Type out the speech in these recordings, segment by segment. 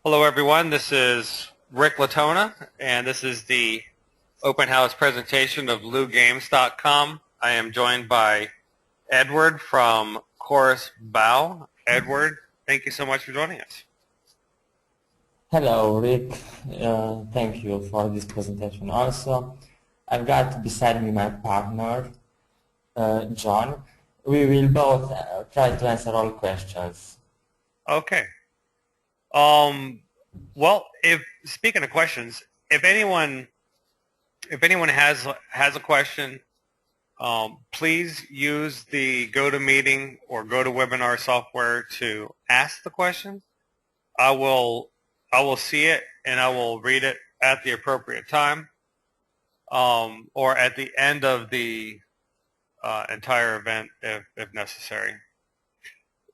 Hello everyone, this is Rick Latona, and this is the open house presentation of LouGames.com. I am joined by Edward from Chorus Bow. Edward, thank you so much for joining us. Hello, Rick. Thank you for this presentation. Also, I've got beside me my partner, John. We will both try to answer all questions. Okay. Well, if speaking of questions, if anyone has a question, please use the GoToMeeting or GoToWebinar software to ask the question. I will see it and I will read it at the appropriate time, or at the end of the entire event if necessary.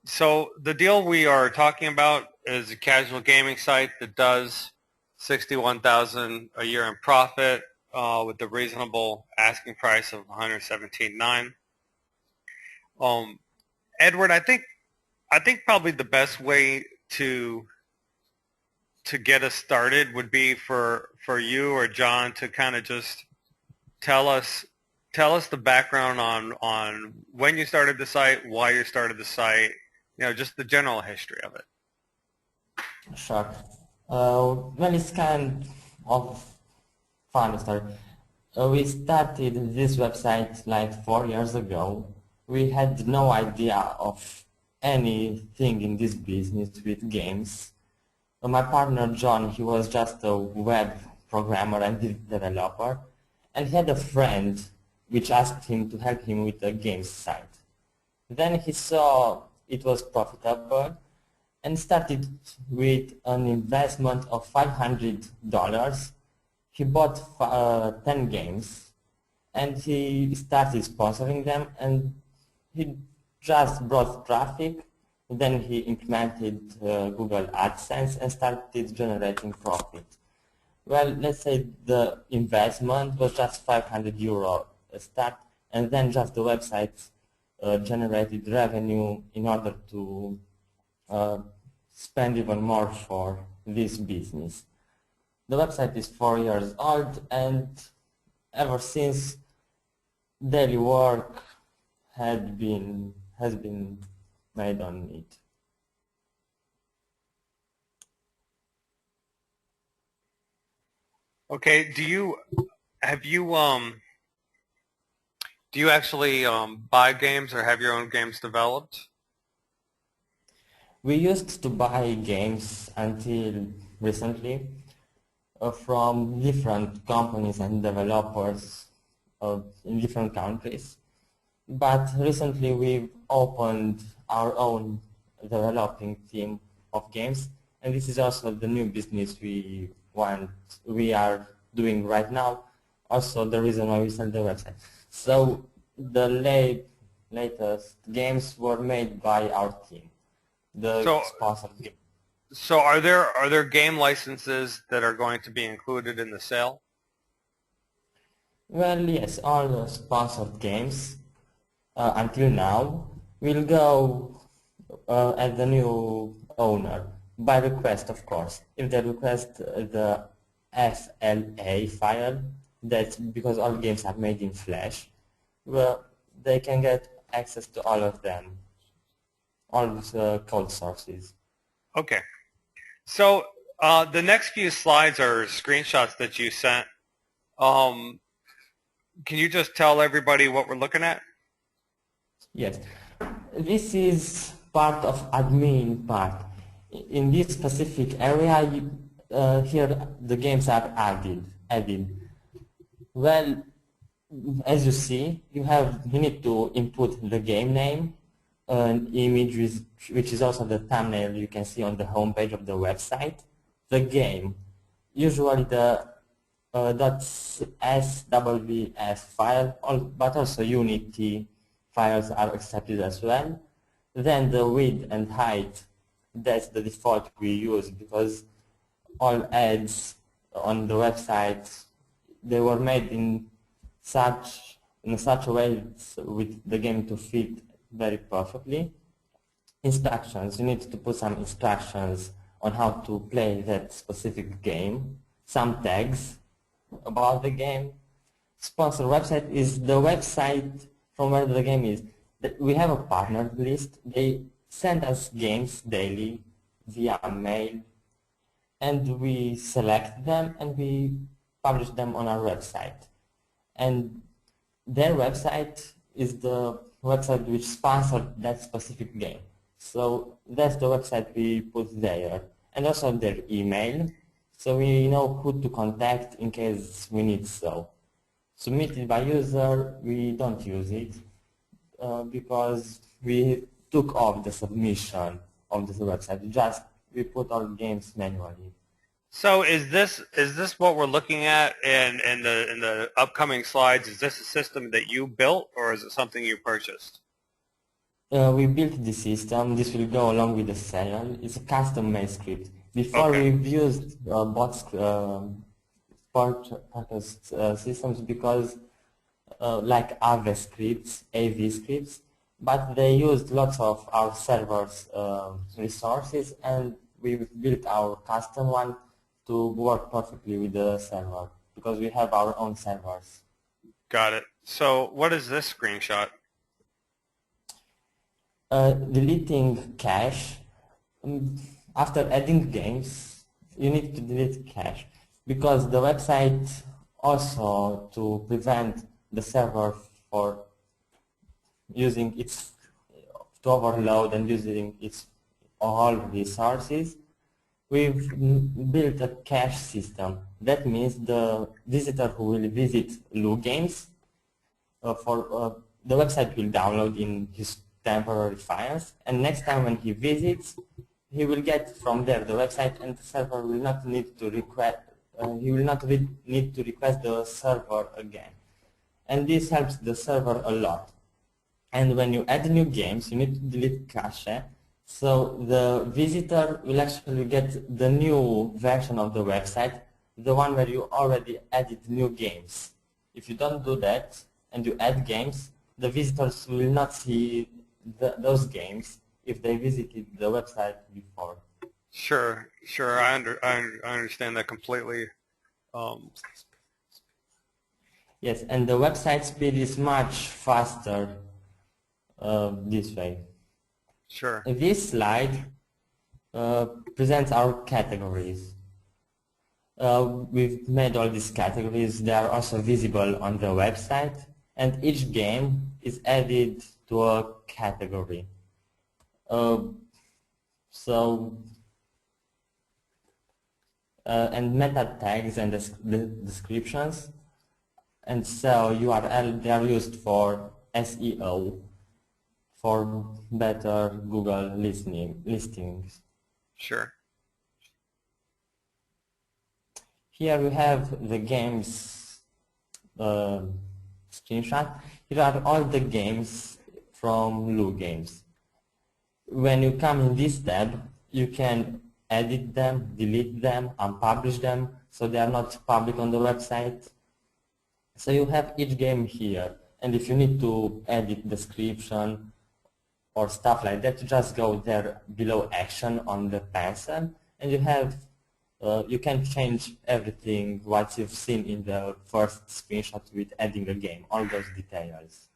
So the deal we are talking about is a casual gaming site that does $61,000 a year in profit with the reasonable asking price of $117,900. Edward, I think probably the best way to get us started would be for you or John to kind of just tell us the background on when you started the site, why you started the site, just the general history of it. Sure. Well, it's kind of fun story. We started this website like 4 years ago. We had no idea of anything in this business with games. My partner John, he was just a web programmer and developer, and he had a friend which asked him to help him with a games site. Then he saw it was profitable and started with an investment of $500. He bought 10 games and he started sponsoring them, and he just brought traffic. Then he implemented Google AdSense and started generating profit. Well, let's say the investment was just €500 a start, and then just the website generated revenue in order to spend even more for this business. The website is 4 years old, and ever since, daily work has been made on it. Okay, do you actually buy games or have your own games developed? We used to buy games until recently from different companies and developers in different countries. But recently we've opened our own developing team of games, and this is also the new business we are doing right now. Also the reason why we started the website. So the latest games were made by our team, the sponsored game. So are there game licenses that are going to be included in the sale? Well, yes, all the sponsored games until now will go as the new owner by request, of course. If they request the FLA file, that's because all games are made in Flash, well, they can get access to all of them, all the code sources. Okay. So the next few slides are screenshots that you sent. Can you just tell everybody what we're looking at? Yes. This is part of admin part. In this specific area, here the games are added. Well, as you see, you need to input the game name, an image which is also the thumbnail you can see on the home page of the website, the game, usually the .swf file, but also Unity files are accepted as well. Then the width and height, that's the default we use because all ads on the website, they were made in such a way with the game to fit very perfectly. Instructions, you need to put some instructions on how to play that specific game, some tags about the game. Sponsor website is the website from where the game is. We have a partner list. They send us games daily via mail, and we select them and we publish them on our website. And their website is the website which sponsored that specific game. So that's the website we put there. And also their email, so we know who to contact in case we need so. Submitted by user, we don't use it because we took off the submission of the website. Just we put our games manually. So is this what we're looking at in the upcoming slides? Is this a system that you built, or is it something you purchased? We built the system. This will go along with the serial. It's a custom-made script. Before Okay. we've used purchase systems because like AV scripts, but they used lots of our servers resources, and we've built our custom one to work perfectly with the server because we have our own servers. Got it. So what is this screenshot? Deleting cache. After adding games, you need to delete cache because the website also to prevent the server for using its to overload and using its all resources. We've built a cache system. That means the visitor who will visit Lou Games the website will download in his temporary files, and next time when he visits, he will get from there the website, and the server will not need to request. He will not need to request the server again, and this helps the server a lot. And when you add new games, you need to delete cache, so the visitor will actually get the new version of the website, the one where you already added new games. If you don't do that and you add games, the visitors will not see those games if they visited the website before. Sure, sure. I understand that completely. Yes, and the website speed is much faster this way. Sure. This slide presents our categories. We've made all these categories. They are also visible on the website, and each game is added to a category. And meta tags and the descriptions and so URL, they are used for SEO, for better Google listings. Sure. Here we have the games screenshot. Here are all the games from Lou Games. When you come in this tab, you can edit them, delete them, unpublish them, so they are not public on the website. So you have each game here, and if you need to edit description or stuff like that, you just go there below action on the pencil, and you have you can change everything what you've seen in the first screenshot with adding a game, all those details.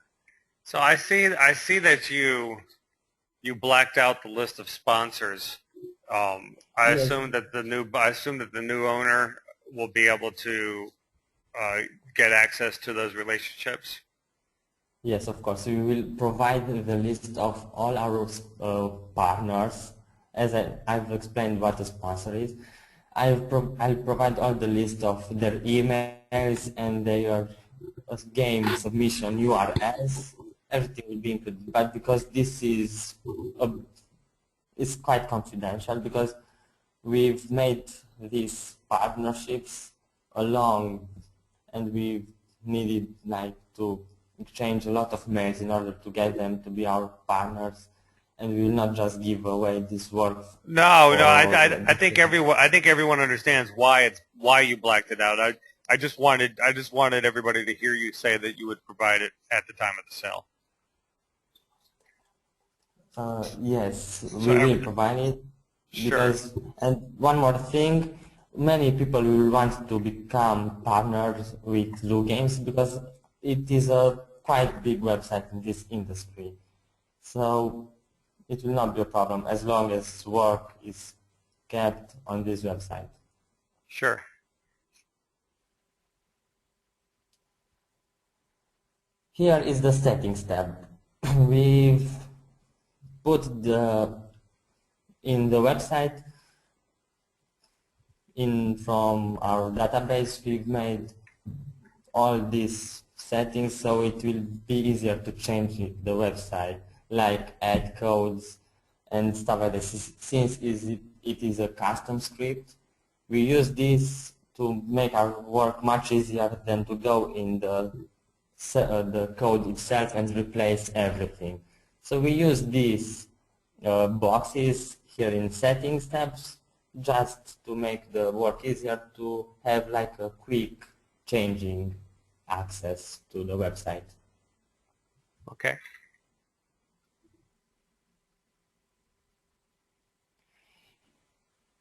So I see that you blacked out the list of sponsors. I Yes. assume that the new owner will be able to get access to those relationships. Yes, of course. We will provide the list of all our partners, as I've explained what a sponsor is. I'll provide all the list of their emails and their game submission URLs. Everything will be included, but because this is it's quite confidential, because we've made these partnerships along, and we needed like to exchange a lot of mails in order to get them to be our partners, and we will not just give away this work. No, I think everyone understands why you blacked it out. I just wanted everybody to hear you say that you would provide it at the time of the sale. Yes, So we will provide it. Sure. Because, and one more thing, many people will want to become partners with Zoo Games because it is a quite big website in this industry. So it will not be a problem as long as work is kept on this website. Sure. Here is the settings tab. We've put in the website from our database, we've made all these settings so it will be easier to change the website, like add codes and stuff like this. Since it is a custom script, we use this to make our work much easier than to go in the code itself and replace everything. So we use these boxes here in settings tabs just to make the work easier, to have like a quick changing access to the website. Okay.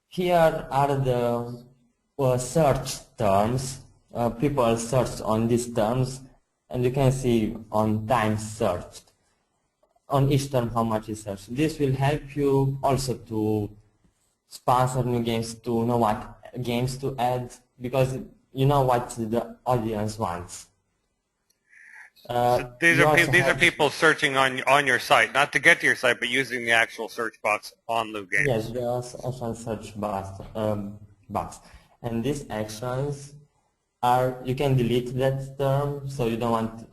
Here are the search terms. People search on these terms, and you can see on time searched on each term how much is searched. This will help you also to sponsor new games, to know what games to add, because you know what the audience wants. So You also these are have, people searching on your site, not to get to your site, but using the actual search box on Loop yes, Games. there's also search box, and these actions are, you can delete that term, so you don't want,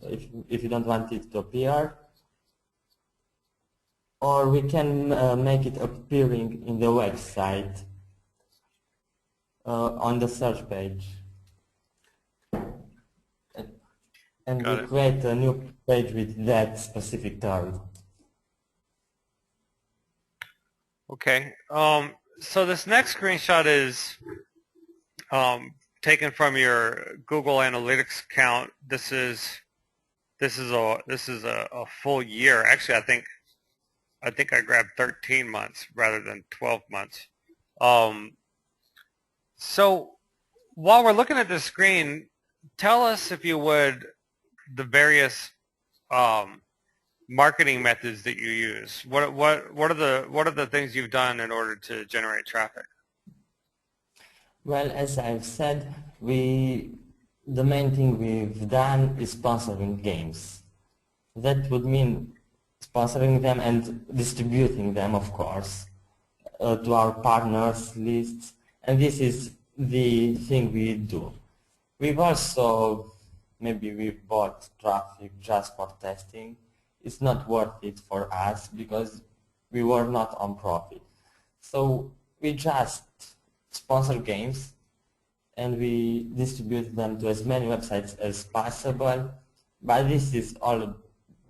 if you don't want it to appear, or we can make it appearing in the website on the search page. And we Got it. create a new page with that specific term. Okay. So this next screenshot is taken from your Google Analytics account. This is a full year. Actually, I think I grabbed 13 months rather than 12 months. So while we're looking at the screen, tell us, if you would, the various marketing methods that you use. What are the things you've done in order to generate traffic? Well, as I've said, the main thing we've done is sponsoring games. That would mean sponsoring them and distributing them, of course, to our partners lists. And this is the thing we do. We've also, maybe we've bought traffic just for testing. It's not worth it for us because we were not on profit. So we just sponsor games and we distribute them to as many websites as possible. But this is all,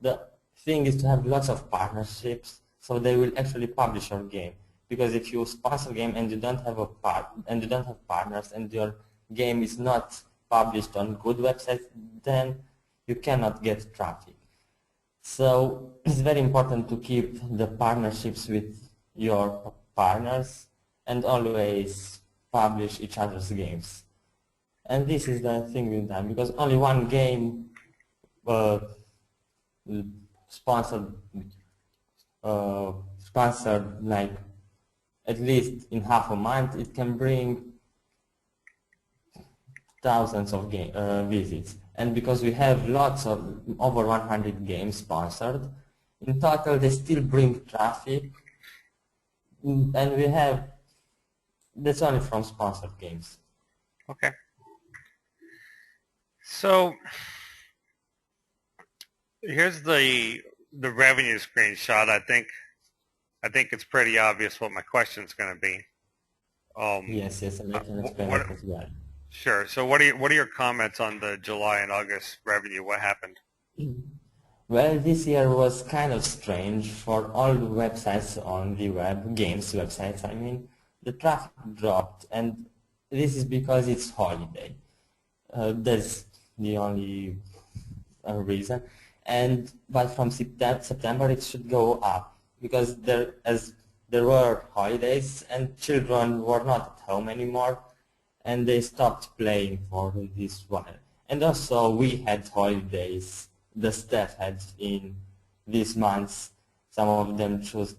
the thing is to have lots of partnerships so they will actually publish your game. Because if you sponsor a game and you don't have partners and your game is not published on good websites, then you cannot get traffic. So it's very important to keep the partnerships with your partners and always publish each other's games. And this is the thing we've done, because only one game uh, sponsored sponsored like at least in half a month, it can bring thousands of visits. And because we have lots of over 100 games sponsored, in total they still bring traffic, and we have, that's only from sponsored games. Okay. So here's the revenue screenshot. I think it's pretty obvious what my question is going to be. Yes, and I can explain what, it as well. Sure. So what are your comments on the July and August revenue? What happened? Well, this year was kind of strange for all the websites on the web, games websites, I mean. The traffic dropped, and this is because it's holiday. That's the only reason. But from September it should go up, because there, as there were holidays and children were not at home anymore, and they stopped playing for this while. And also we had holidays, the staff had in these months. Some of them chose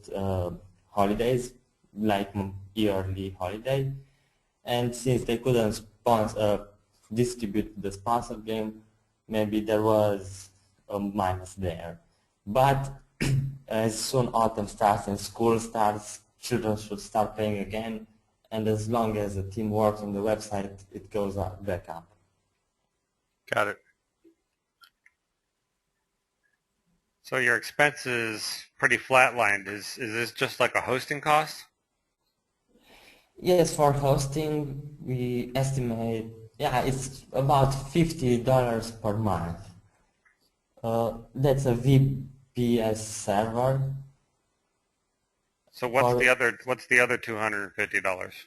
holidays, like yearly holiday, and since they couldn't distribute the sponsor game, maybe there was a minus there. But as soon autumn starts and school starts, children should start playing again, and as long as the team works on the website, it goes back up. Got it. So your expense is pretty flatlined. Is this just like a hosting cost? Yes, for hosting, we estimate, yeah, it's about $50 per month. That's a VPS server. So what's the other $250?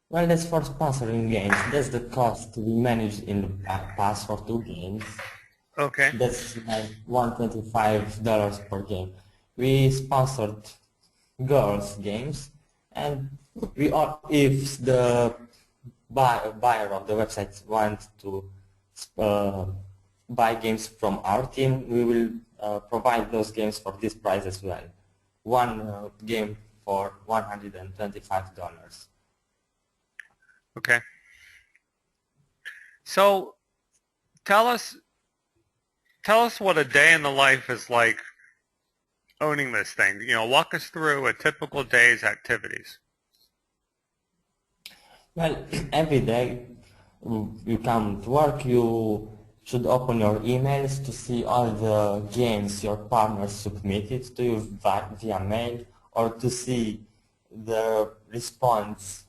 Well, that's for sponsoring games. That's the cost we manage in the past for 2 games. Okay. That's like $125 per game. We sponsored girls games, and if the buyer of the website wants to buy games from our team, we will provide those games for this price as well. One game for $125. Okay. So tell us what a day in the life is like owning this thing. Walk us through a typical day's activities. Well, every day you come to work, you should open your emails to see all the games your partners submitted to you via mail, or to see the response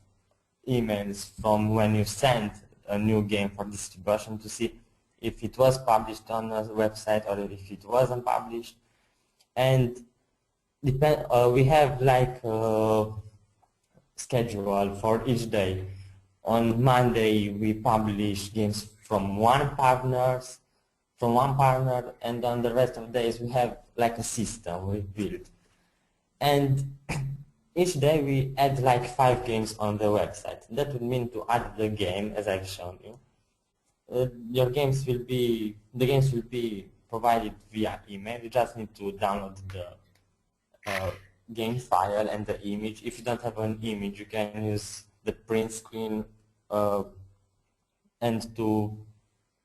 emails from when you sent a new game for distribution, to see if it was published on a website or if it wasn't published. And we have like a schedule for each day. On Monday we publish games from one partner, and on the rest of the days we have like a system we built. And each day we add like 5 games on the website. That would mean to add the game, as I've shown you. The games will be provided via email. You just need to download the game file and the image. If you don't have an image, you can use the print screen and to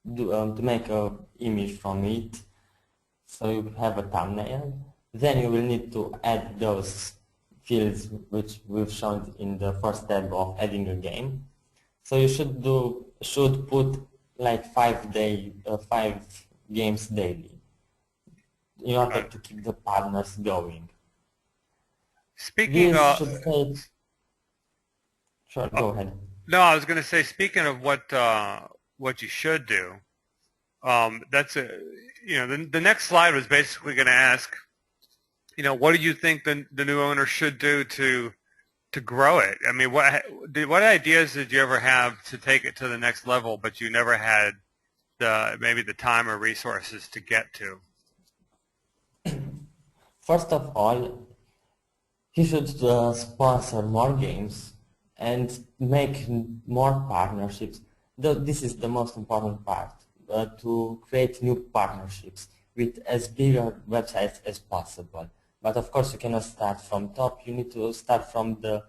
make an image from it, so you have a thumbnail. Then you will need to add those fields which we've shown in the first tab of adding a game. So you should put like 5 games daily in order to keep the partners going. Speaking of, sure, go ahead. No, I was going to say, speaking of what you should do, the next slide was basically going to ask, what do you think the new owner should do to grow it? I mean, what ideas did you ever have to take it to the next level, but you never had maybe the time or resources to get to? First of all, he should sponsor more games and make more partnerships. This is the most important part, to create new partnerships with as bigger websites as possible. But of course you cannot start from top, you need to start from the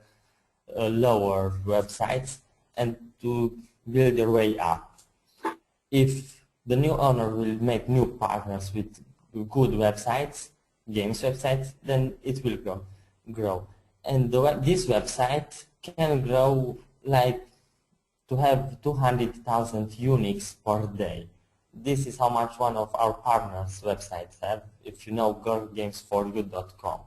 lower websites and to build your way up. If the new owner will make new partners with good websites, games websites, then it will grow. And this website can grow like to have 200,000 uniques per day. This is how much one of our partners' websites have, if you know girlgamesforyou.com.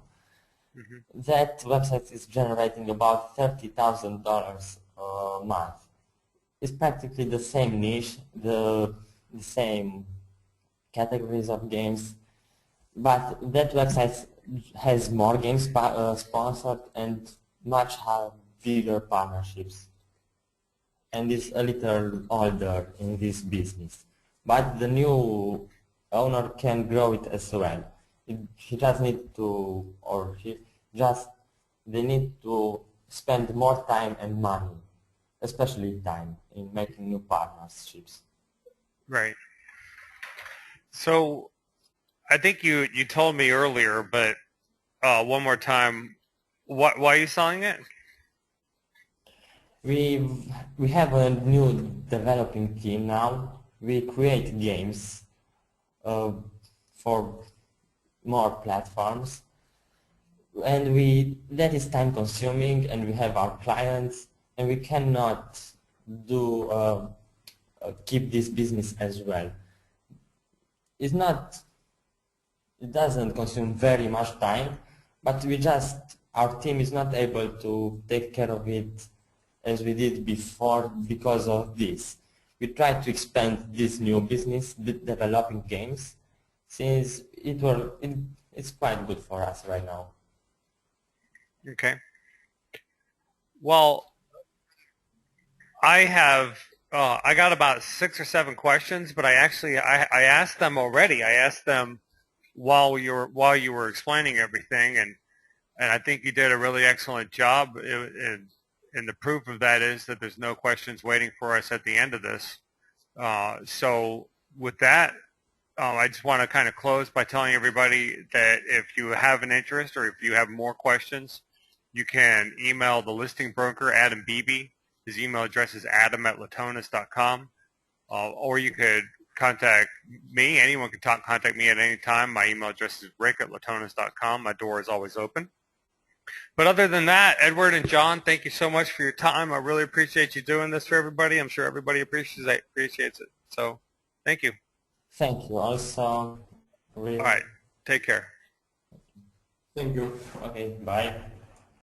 Mm-hmm. That website is generating about $30,000 a month. It's practically the same niche, the same categories of games, but that website has more games sponsored and much bigger partnerships, and is a little older in this business. But the new owner can grow it as well. He just need to, or he just they need to spend more time and money, especially time, in making new partnerships. Right. So I think you told me earlier, but one more time, why are you selling it? We we have a new developing team now. We create games uh, for more platforms, and we that is time consuming, and we have our clients, and we cannot do keep this business as well. It's not it doesn't consume very much time, but our team is not able to take care of it as we did before because of this. We try to expand this new business, developing games, since it's quite good for us right now. Okay. Well, I got about 6 or 7 questions, but I asked them already. I asked them while you were explaining everything, and I think you did a really excellent job. And the proof of that is that there's no questions waiting for us at the end of this. So with that, I just want to kind of close by telling everybody that if you have an interest or if you have more questions, you can email the listing broker, Adam Beebe. His email address is adam@latonas.com. Or you could contact me. Anyone can contact me at any time. My email address is rick@latonas.com. My door is always open. But other than that, Edward and John, thank you so much for your time. I really appreciate you doing this for everybody. I'm sure everybody appreciates it. So thank you. Thank you. Also, All really, right. Take care. Thank you. okay, bye.